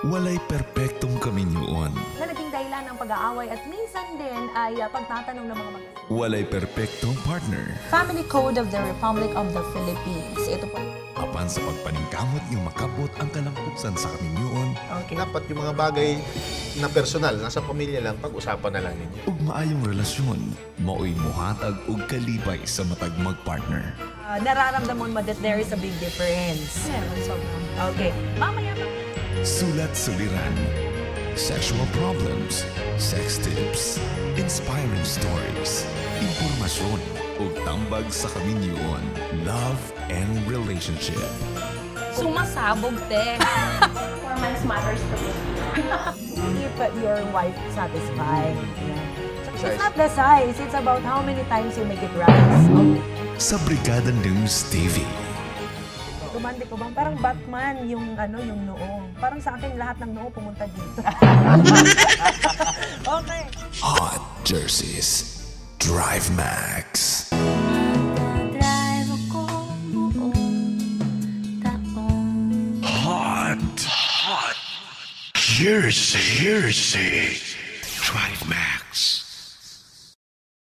Walay perpektong kaminyoon. Na naging dahilan ng pag-aaway at minsan din ay pagtatanong ng mga mag-asawa. Walay perpektong partner. Family Code of the Republic of the Philippines. Ito po. Apan sa pagpaningkamot yung makabot ang kalampusan sa kaminyoon. Okay. Dapat yung mga bagay na personal, nasa pamilya lang, pag-usapan na lang ninyo. Ug maayong relasyon, mao'y muhatag ug kalibay sa matag mag-partner. Nararamdaman mo that there is a big difference. Okay. Mamaya Sulat suliran. Sexual problems. Sex tips. Inspiring stories. Impormasyon ug tambag sa kaminyoon. Love and relationship. sumasabog, te. Performance matters to me. Keep your wife satisfied. It's not the size, it's about how many times you make it rise. Okay. Sa Brigada News TV. Tumandi ko bang parang Batman yung yung noo. Parang sa akin lahat ng noo pumunta dito. Okay. Hot Jerseys. Drive Max. Hot Jersey. Drive Max.